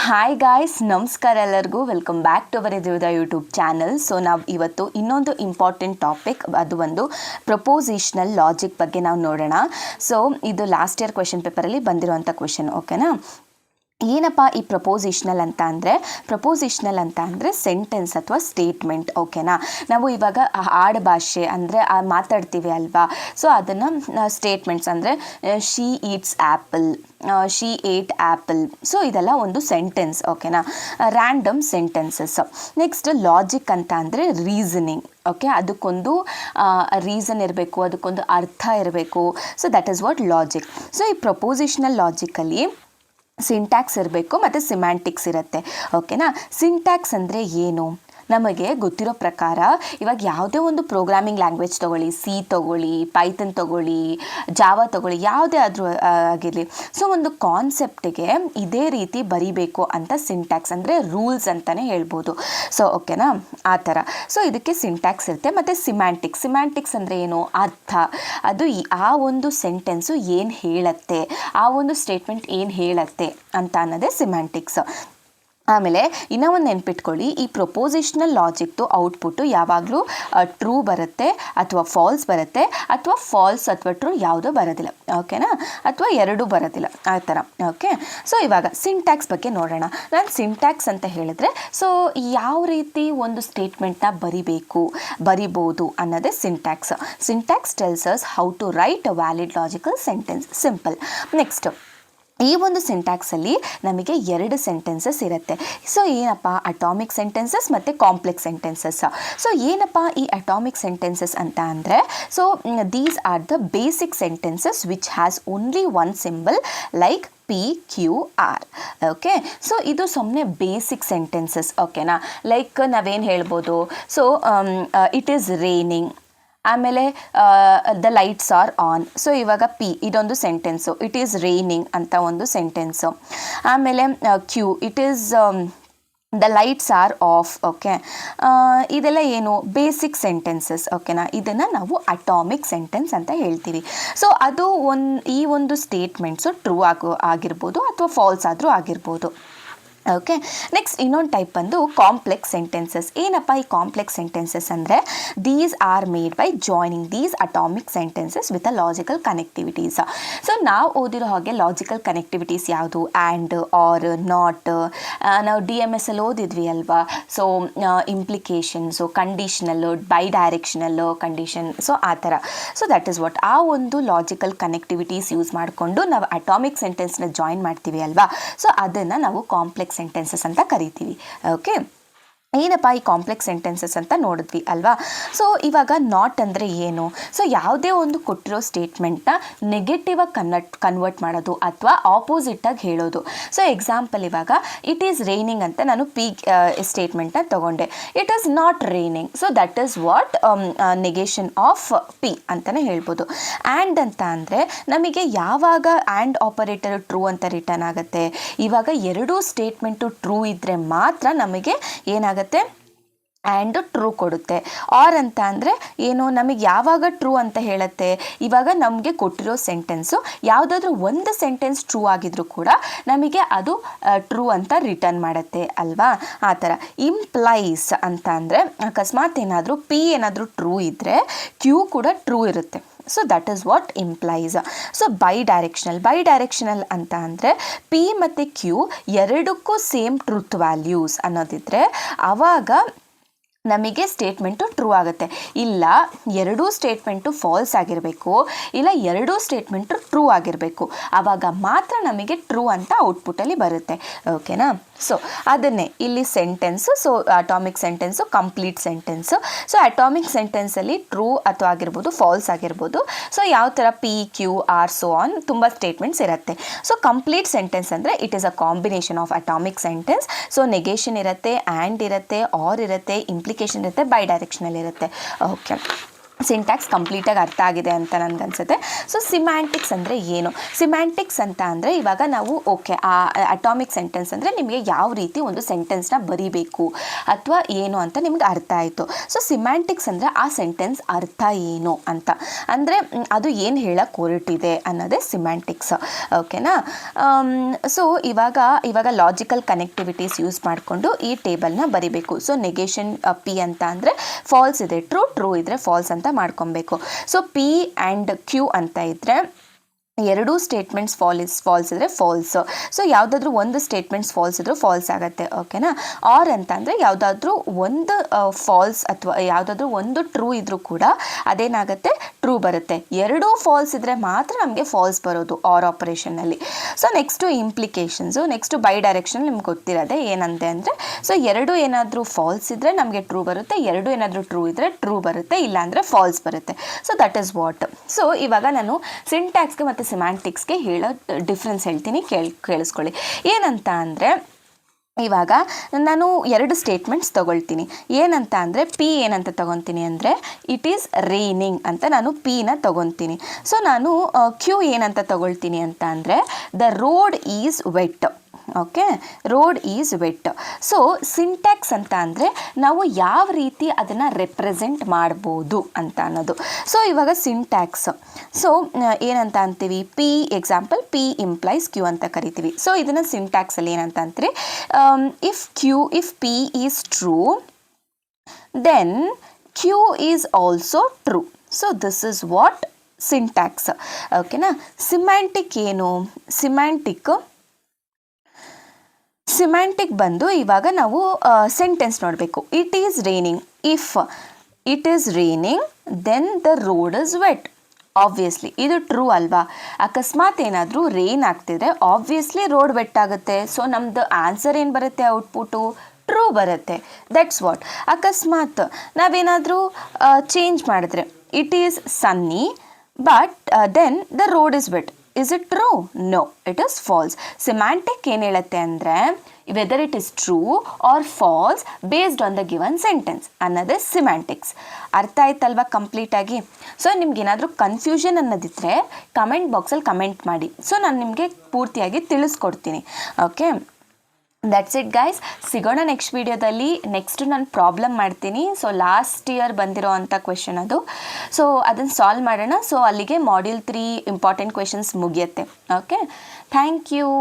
Hi guys, ನಮಸ್ಕಾರ ಎಲ್ಲರಿಗೂ. Welcome back to our ಎದುರುದ ಯೂಟ್ಯೂಬ್ ಚಾನಲ್. ಸೊ ನಾವು ಇವತ್ತು ಇನ್ನೊಂದು ಇಂಪಾರ್ಟೆಂಟ್ ಟಾಪಿಕ್, ಅದು ಒಂದು ಪ್ರಪೋಸಿಷನಲ್ ಲಾಜಿಕ್ ಬಗ್ಗೆ ನಾವು ನೋಡೋಣ. ಸೊ ಇದು ಲಾಸ್ಟ್ ಇಯರ್ ಕ್ವೆಶನ್ ಪೇಪರಲ್ಲಿ ಬಂದಿರುವಂಥ ಕ್ವೆಶನ್, ಓಕೆನಾ. ಏನಪ್ಪ ಈ ಪ್ರಪೋಸಿಷನಲ್ ಅಂತ ಅಂದರೆ ಸೆಂಟೆನ್ಸ್ ಅಥವಾ ಸ್ಟೇಟ್ಮೆಂಟ್, ಓಕೆನಾ. ನಾವು ಇವಾಗ ಆಡುಭಾಷೆ ಅಂದರೆ ಮಾತಾಡ್ತೀವಿ ಅಲ್ವಾ, ಸೊ ಅದನ್ನು ಸ್ಟೇಟ್ಮೆಂಟ್ಸ್ ಅಂದರೆ she eats apple, she ate apple, so ಇದೆಲ್ಲ ಒಂದು ಸೆಂಟೆನ್ಸ್, ಓಕೆನಾ. Random sentences. ನೆಕ್ಸ್ಟ್ ಲಾಜಿಕ್ ಅಂತ ಅಂದರೆ ರೀಸನಿಂಗ್, ಓಕೆ. ಅದಕ್ಕೊಂದು ರೀಸನ್ ಇರಬೇಕು, ಅದಕ್ಕೊಂದು ಅರ್ಥ ಇರಬೇಕು. So that is what logic. So ಈ ಪ್ರಪೋಸಿಷನಲ್ ಲಾಜಿಕಲ್ಲಿ ಸಿಂಟ್ಯಾಕ್ಸ್ ಇರಬೇಕು ಮತ್ತು ಸಿಮ್ಯಾಂಟಿಕ್ಸ್ ಇರುತ್ತೆ, ಓಕೆನಾ. ಸಿಂಟ್ಯಾಕ್ಸ್ ಅಂದರೆ ಏನು? ನಮಗೆ ಗೊತ್ತಿರೋ ಪ್ರಕಾರ ಇವಾಗ ಯಾವುದೇ ಒಂದು ಪ್ರೋಗ್ರಾಮಿಂಗ್ ಲ್ಯಾಂಗ್ವೇಜ್ ತೊಗೊಳ್ಳಿ, ಸಿ ತೊಗೊಳ್ಳಿ, ಪೈಥನ್ ತೊಗೊಳ್ಳಿ, ಜಾವಾ ತೊಗೊಳ್ಳಿ, ಯಾವುದೇ ಆದರೂ ಆಗಿರಲಿ, ಸೊ ಒಂದು ಕಾನ್ಸೆಪ್ಟಿಗೆ ಇದೇ ರೀತಿ ಬರಿಬೇಕು ಅಂತ ಸಿಂಟ್ಯಾಕ್ಸ್ ಅಂದರೆ ರೂಲ್ಸ್ ಅಂತಲೇ ಹೇಳ್ಬೋದು. ಸೊ ಓಕೆನಾ, ಆ ಥರ. ಸೊ ಇದಕ್ಕೆ ಸಿಂಟ್ಯಾಕ್ಸ್ ಇರುತ್ತೆ. ಮತ್ತು ಸಿಮ್ಯಾಂಟಿಕ್ಸ್ ಅಂದರೆ ಏನು? ಅರ್ಥ. ಅದು ಆ ಒಂದು ಸೆಂಟೆನ್ಸು ಏನು ಹೇಳುತ್ತೆ, ಆ ಒಂದು ಸ್ಟೇಟ್ಮೆಂಟ್ ಏನು ಹೇಳುತ್ತೆ ಅಂತ ಅನ್ನೋದೇ ಸಿಮ್ಯಾಂಟಿಕ್ಸ್. ಆಮೇಲೆ ಇನ್ನೂ ಒಂದು ನೆನ್ಪಿಟ್ಕೊಳ್ಳಿ, ಈ ಪ್ರಪೋಸಿಷನಲ್ ಲಾಜಿಕ್ದು ಔಟ್ಪುಟ್ಟು ಯಾವಾಗಲೂ ಟ್ರೂ ಬರುತ್ತೆ ಅಥವಾ ಫಾಲ್ಸ್ ಬರುತ್ತೆ, ಅಥವಾ ಫಾಲ್ಸ್ ಅಥವಾ ಟ್ರೂ ಯಾವುದೂ ಬರೋದಿಲ್ಲ, ಓಕೆನಾ, ಅಥವಾ ಎರಡೂ ಬರೋದಿಲ್ಲ, ಆ ಥರ, ಓಕೆ. ಸೊ ಇವಾಗ ಸಿಂಟ್ಯಾಕ್ಸ್ ಬಗ್ಗೆ ನೋಡೋಣ. ನಾನು ಸಿಂಟ್ಯಾಕ್ಸ್ ಅಂತ ಹೇಳಿದ್ರೆ, ಸೊ ಯಾವ ರೀತಿ ಒಂದು ಸ್ಟೇಟ್ಮೆಂಟ್ನ ಬರಿಬೋದು ಅನ್ನೋದೇ syntax. Syntax tells us how to write a valid logical sentence, simple. Next, ಈ ಒಂದು ಸಿಂಟ್ಯಾಕ್ಸಲ್ಲಿ ನಮಗೆ 2 ಸೆಂಟೆನ್ಸಸ್ ಇರುತ್ತೆ. ಸೊ ಏನಪ್ಪ? ಅಟಾಮಿಕ್ ಸೆಂಟೆನ್ಸಸ್ ಮತ್ತು ಕಾಂಪ್ಲೆಕ್ಸ್ ಸೆಂಟೆನ್ಸಸ್. ಸೊ ಏನಪ್ಪ ಈ ಅಟಾಮಿಕ್ ಸೆಂಟೆನ್ಸಸ್ ಅಂತ ಅಂದರೆ, so these are the basic sentences which has only one symbol like PQR, okay. So ಇದು ಸುಮ್ಮನೆ ಬೇಸಿಕ್ ಸೆಂಟೆನ್ಸಸ್, ಓಕೆನಾ. ಲೈಕ್ ನಾವೇನು ಹೇಳ್ಬೋದು? ಸೊ ಇಟ್ ಈಸ್ ರೇನಿಂಗ್, ಆಮೇಲೆ the lights are on. So ಇವಾಗ ಇದೊಂದು ಸೆಂಟೆನ್ಸು, ಇಟ್ ಈಸ್ ರೈನಿಂಗ್ ಅಂತ ಒಂದು ಸೆಂಟೆನ್ಸು. ಆಮೇಲೆ Q, it is the lights are off, okay. ಇದೆಲ್ಲ ಏನು? ಬೇಸಿಕ್ ಸೆಂಟೆನ್ಸಸ್, ಓಕೆನಾ. ಇದನ್ನು ನಾವು ಅಟಾಮಿಕ್ ಸೆಂಟೆನ್ಸ್ ಅಂತ ಹೇಳ್ತೀವಿ. ಸೊ ಅದು ಈ ಒಂದು ಸ್ಟೇಟ್ಮೆಂಟ್ಸು ಟ್ರೂ ಆಗಿರ್ಬೋದು ಅಥವಾ ಫಾಲ್ಸ್ ಆದರೂ ಆಗಿರ್ಬೋದು, ಓಕೆ. ನೆಕ್ಸ್ಟ್ ಇನ್ನೊಂದು ಟೈಪ್ ಬಂದು ಕಾಂಪ್ಲೆಕ್ಸ್ ಸೆಂಟೆನ್ಸಸ್. ಏನಪ್ಪ ಈ ಕಾಂಪ್ಲೆಕ್ಸ್ ಸೆಂಟೆನ್ಸಸ್ ಅಂದರೆ, these are made by joining these atomic sentences with a logical connectivities. So ನಾವು ಓದಿರೋ ಹಾಗೆ ಲಾಜಿಕಲ್ ಕನೆಕ್ಟಿವಿಟೀಸ್ ಯಾವುದು? And, or, not. ನಾವು DMS ಅಲ್ಲಿ ಓದಿದ್ವಿ ಅಲ್ವಾ. So implications, conditional, bidirectional condition, so ಆ ಥರ. So that is what. ಆ ಒಂದು ಲಾಜಿಕಲ್ ಕನೆಕ್ಟಿವಿಟೀಸ್ ಯೂಸ್ ಮಾಡಿಕೊಂಡು ನಾವು ಅಟಾಮಿಕ್ ಸೆಂಟೆನ್ಸ್ನ ಜಾಯಿನ್ ಮಾಡ್ತೀವಿ ಅಲ್ವಾ. ಸೊ ಅದನ್ನು ನಾವು ಕಾಂಪ್ಲೆಕ್ಸ್ ಸೆಂಟೆನ್ಸಸ್ ಅಂತ ಕರಿತೀವಿ, ಓಕೆ. ಏನಪ್ಪ ಈ ಕಾಂಪ್ಲೆಕ್ಸ್ ಸೆಂಟೆನ್ಸಸ್ ಅಂತ ನೋಡಿದ್ವಿ ಅಲ್ವಾ. ಸೊ ಇವಾಗ ನಾಟ್ ಅಂದರೆ ಏನು? ಸೊ ಯಾವುದೇ ಒಂದು ಕೊಟ್ಟಿರೋ ಸ್ಟೇಟ್ಮೆಂಟ್ನ ನೆಗೆಟಿವಾಗಿ ಕನ್ವರ್ಟ್ ಮಾಡೋದು ಅಥವಾ ಆಪೋಸಿಟಾಗಿ ಹೇಳೋದು. ಸೊ ಎಕ್ಸಾಂಪಲ್, ಇವಾಗ ಇಟ್ ಈಸ್ ರೈನಿಂಗ್ ಅಂತ ನಾನು ಸ್ಟೇಟ್ಮೆಂಟ್ನ ತೊಗೊಂಡೆ. It is not raining, so that is what negation of ಅಂತಲೇ ಹೇಳ್ಬೋದು. ಆ್ಯಂಡ್ ಅಂತ ಅಂದರೆ ನಮಗೆ ಯಾವಾಗ ಆ್ಯಂಡ್ ಆಪರೇಟರ್ ಟ್ರೂ ಅಂತ ರಿಟರ್ನ್ ಆಗುತ್ತೆ? ಇವಾಗ ಎರಡೂ ಸ್ಟೇಟ್ಮೆಂಟು ಟ್ರೂ ಇದ್ದರೆ ಮಾತ್ರ ನಮಗೆ ಏನಾಗುತ್ತೆ? ಆ್ಯಂಡ್ ಟ್ರೂ ಕೊಡುತ್ತೆ. ಆರ್ ಅಂತ ಅಂದರೆ ಏನು? ನಮಗೆ ಯಾವಾಗ ಟ್ರೂ ಅಂತ ಹೇಳುತ್ತೆ? ಇವಾಗ ನಮಗೆ ಕೊಟ್ಟಿರೋ ಸೆಂಟೆನ್ಸು ಯಾವುದಾದ್ರೂ ಒಂದು ಸೆಂಟೆನ್ಸ್ ಟ್ರೂ ಆಗಿದ್ರೂ ಕೂಡ ನಮಗೆ ಅದು ಟ್ರೂ ಅಂತ ರಿಟರ್ನ್ ಮಾಡುತ್ತೆ ಅಲ್ವಾ, ಆ ಥರ. ಇಂಪ್ಲೈಸ್ ಅಂತ ಅಂದರೆ ಅಕಸ್ಮಾತ್ ಏನಾದರೂ ಏನಾದರೂ ಟ್ರೂ ಇದ್ದರೆ ಕ್ಯೂ ಕೂಡ ಟ್ರೂ ಇರುತ್ತೆ. So that is what implies. So by directional ಅಂತ ಅಂದರೆ P ಮತ್ತು Q ಎರಡಕ್ಕೂ ಸೇಮ್ ಟ್ರೂತ್ ವ್ಯಾಲ್ಯೂಸ್ ಅನ್ನೋದಿದ್ರೆ ಆವಾಗ ನಮಗೆ ಸ್ಟೇಟ್ಮೆಂಟು ಟ್ರೂ ಆಗುತ್ತೆ. ಇಲ್ಲ ಎರಡೂ ಸ್ಟೇಟ್ಮೆಂಟು ಫಾಲ್ಸ್ ಆಗಿರಬೇಕು, ಇಲ್ಲ ಎರಡೂ ಸ್ಟೇಟ್ಮೆಂಟು ಟ್ರೂ ಆಗಿರಬೇಕು, ಆವಾಗ ಮಾತ್ರ ನಮಗೆ ಟ್ರೂ ಅಂತ ಔಟ್ಪುಟ್ಟಲ್ಲಿ ಬರುತ್ತೆ, ಓಕೆನಾ. ಸೊ ಅದನ್ನೇ ಇಲ್ಲಿ sentence. So atomic sentence, complete sentence. So atomic ಸೆಂಟೆನ್ಸಲ್ಲಿ ಟ್ರೂ ಅಥವಾ ಆಗಿರ್ಬೋದು, ಫಾಲ್ಸ್ ಆಗಿರ್ಬೋದು. ಸೊ ಯಾವ ಥರ PQR ಸೊ ಆನ್ ತುಂಬ ಸ್ಟೇಟ್ಮೆಂಟ್ಸ್ ಇರುತ್ತೆ. ಸೊ ಕಂಪ್ಲೀಟ್ ಸೆಂಟೆನ್ಸ್ ಅಂದರೆ it is a combination of atomic sentence. So negation ಇರುತ್ತೆ, ಆ್ಯಂಡ್ ಇರುತ್ತೆ, ಆರ್ ಇರುತ್ತೆ, ಇಂಪ್ಲಿಕೇಶನ್ ಇರುತ್ತೆ, ಬೈ ಡೈರೆಕ್ಷನಲ್ ಇರುತ್ತೆ, ಓಕೆ. ಸಿಂಟ್ಯಾಕ್ಸ್ ಕಂಪ್ಲೀಟಾಗಿ ಅರ್ಥ ಆಗಿದೆ ಅಂತ ನನಗನ್ಸುತ್ತೆ. ಸೊ ಸಿಮ್ಯಾಂಟಿಕ್ಸ್ ಅಂದರೆ ಏನು? ಸಿಮ್ಯಾಂಟಿಕ್ಸ್ ಅಂತ ಅಂದರೆ ಇವಾಗ ನಾವು ಓಕೆ ಆ ಅಟಾಮಿಕ್ ಸೆಂಟೆನ್ಸ್ ಅಂದರೆ ನಿಮಗೆ ಯಾವ ರೀತಿ ಒಂದು ಸೆಂಟೆನ್ಸ್ನ ಬರೀಬೇಕು ಅಥವಾ ಏನು ಅಂತ ನಿಮ್ಗೆ ಅರ್ಥ ಆಯಿತು. ಸೊ ಸಿಮ್ಯಾಂಟಿಕ್ಸ್ ಅಂದರೆ ಆ ಸೆಂಟೆನ್ಸ್ ಅರ್ಥ ಏನು ಅಂತ, ಅಂದರೆ ಅದು ಏನು ಹೇಳಕ್ಕೆ ಹೊರಟಿದೆ ಅನ್ನೋದೇ ಸಿಮ್ಯಾಂಟಿಕ್ಸ್. ಓಕೆನಾ? ಸೊ ಇವಾಗ ಲಾಜಿಕಲ್ ಕನೆಕ್ಟಿವಿಟೀಸ್ ಯೂಸ್ ಮಾಡಿಕೊಂಡು ಈ ಟೇಬಲ್ನ ಬರಿಬೇಕು. ಸೊ ನೆಗೇಷನ್ ಪಿ ಅಂತ ಅಂದರೆ ಫಾಲ್ಸ್ ಇದೆ, ಟ್ರೂ ಇದ್ದರೆ ಫಾಲ್ಸ್ ಅಂತ ಮಾಡ್ಕೊಬೇಕು. ಸೊ ಪಿ ಆ್ಯಂಡ್ ಕ್ಯೂ ಅಂತ ಇದ್ದರೆ ಎರಡೂ ಸ್ಟೇಟ್ಮೆಂಟ್ಸ್ ಫಾಲ್ಸ್ ಇದ್ದರೆ ಫಾಲ್ಸ್. ಸೊ ಯಾವುದಾದ್ರೂ ಒಂದು ಸ್ಟೇಟ್ಮೆಂಟ್ಸ್ ಫಾಲ್ಸ್ ಇದ್ರೂ ಫಾಲ್ಸ್ ಆಗುತ್ತೆ. ಓಕೆನಾ? ಆರ್ ಅಂತ ಅಂದರೆ ಯಾವುದಾದ್ರೂ ಒಂದು ಫಾಲ್ಸ್ ಅಥವಾ ಯಾವುದಾದ್ರೂ ಒಂದು ಟ್ರೂ ಇದ್ರೂ ಕೂಡ ಅದೇನಾಗುತ್ತೆ, ಟ್ರೂ ಬರುತ್ತೆ. ಎರಡೂ ಫಾಲ್ಸ್ ಇದ್ದರೆ ಮಾತ್ರ ನಮಗೆ ಫಾಲ್ಸ್ ಬರೋದು ಆರ್ ಆಪರೇಷನ್ನಲ್ಲಿ. So next implications, next bidirection ನಿಮ್ಗೆ ಗೊತ್ತಿರೋದೆ ಏನಂತೆ ಅಂದರೆ, ಸೊ ಎರಡು ಏನಾದರೂ ಫಾಲ್ಸ್ ಇದ್ದರೆ ನಮಗೆ ಟ್ರೂ ಬರುತ್ತೆ, ಎರಡು ಏನಾದರೂ ಟ್ರೂ ಇದ್ದರೆ ಟ್ರೂ ಬರುತ್ತೆ, ಇಲ್ಲಾಂದರೆ ಫಾಲ್ಸ್ ಬರುತ್ತೆ. So that is what. So ಇವಾಗ ನಾನು ಸಿಂಟ್ಯಾಕ್ಸ್ಗೆ ಮತ್ತು ಸಿಮ್ಯಾಂಟಿಕ್ಸ್ಗೆ ಹೇಳೋ ಡಿಫ್ರೆನ್ಸ್ ಹೇಳ್ತೀನಿ, ಕೇಳಿಸ್ಕೊಳ್ಳಿ. ಏನಂತ ಅಂದರೆ ಇವಾಗ ನಾನು ಎರಡು ಸ್ಟೇಟ್ಮೆಂಟ್ಸ್ ತೊಗೊಳ್ತೀನಿ. ಏನಂತ ಅಂದರೆ ಪಿ ಏನಂತ ತೊಗೊತೀನಿ ಅಂದರೆ ಇಟ್ ಈಸ್ ರೈನಿಂಗ್ ಅಂತ ನಾನು ಪಿನ ತೊಗೊತೀನಿ. ಸೊ ನಾನು ಕ್ಯೂ ಏನಂತ ತೊಗೊಳ್ತೀನಿ ಅಂತ ಅಂದರೆ the road is wet. Okay, road is wet. So syntax ಅಂತ ಅಂದರೆ ನಾವು ಯಾವ ರೀತಿ ಅದನ್ನು ರೆಪ್ರೆಸೆಂಟ್ ಮಾಡ್ಬೋದು ಅಂತ ಅನ್ನೋದು. ಸೊ ಇವಾಗ ಸಿಂಟ್ಯಾಕ್ಸ್, ಸೊ ಏನಂತ ಅಂತೀವಿ, P example P implies Q ಅಂತ ಕರಿತೀವಿ. ಸೊ ಇದನ್ನು ಸಿಂಟ್ಯಾಕ್ಸಲ್ಲಿ ಏನಂತ ಅಂತೀರಿ, if P is true then Q is also true. So this is what syntax. ಓಕೆನಾ? ಸಿಮ್ಯಾಂಟಿಕ್ ಏನು? ಸಿಮ್ಯಾಂಟಿಕ್ ಬಂದು ಇವಾಗ ನಾವು ಸೆಂಟೆನ್ಸ್ ನೋಡಬೇಕು. It is raining. If it is raining then the road is wet. Obviously ಇದು ಟ್ರೂ ಅಲ್ವಾ? ಅಕಸ್ಮಾತ್ ಏನಾದರೂ ರೈನ್ ಆಗ್ತಿದ್ರೆ ಆಬ್ವಿಯಸ್ಲಿ ರೋಡ್ ವೆಟ್ ಆಗುತ್ತೆ. ಸೊ ನಮ್ಮದು ಆನ್ಸರ್ ಏನು ಬರುತ್ತೆ, ಔಟ್ಪುಟು ಟ್ರೂ ಬರುತ್ತೆ. That's what. ಅಕಸ್ಮಾತ್ ನಾವೇನಾದರೂ ಚೇಂಜ್ ಮಾಡಿದ್ರೆ it is sunny but then the road is wet. Is it true? No, it is false. Semantic ಏನು ಹೇಳುತ್ತೆ ಅಂದರೆ whether it is true or false based on the given sentence ಅನ್ನೋದೇ ಸಿಮ್ಯಾಂಟಿಕ್ಸ್. ಅರ್ಥ ಆಯ್ತಲ್ವಾ ಕಂಪ್ಲೀಟಾಗಿ? ಸೊ ನಿಮ್ಗೇನಾದರೂ ಕನ್ಫ್ಯೂಷನ್ ಅನ್ನೋದಿದ್ದರೆ ಕಮೆಂಟ್ ಬಾಕ್ಸಲ್ಲಿ comment ಮಾಡಿ. ಸೊ ನಾನು ನಿಮಗೆ ಪೂರ್ತಿಯಾಗಿ ತಿಳಿಸ್ಕೊಡ್ತೀನಿ. Okay, that's it guys. ಸಿಗೋಣ ನೆಕ್ಸ್ಟ್ ವೀಡಿಯೋದಲ್ಲಿ. ನೆಕ್ಸ್ಟು ನಾನು ಪ್ರಾಬ್ಲಮ್ ಮಾಡ್ತೀನಿ. ಸೊ ಲಾಸ್ಟ್ ಇಯರ್ ಬಂದಿರೋ ಅಂಥ ಕ್ವೆಶನ್ ಅದು. ಸೊ ಅದನ್ನು ಸಾಲ್ವ್ ಮಾಡೋಣ. ಸೊ ಅಲ್ಲಿಗೆ ಮಾಡ್ಯೂಲ್ 3 ಇಂಪಾರ್ಟೆಂಟ್ ಕ್ವೆಶನ್ಸ್ ಮುಗಿಯುತ್ತೆ. Okay, thank you.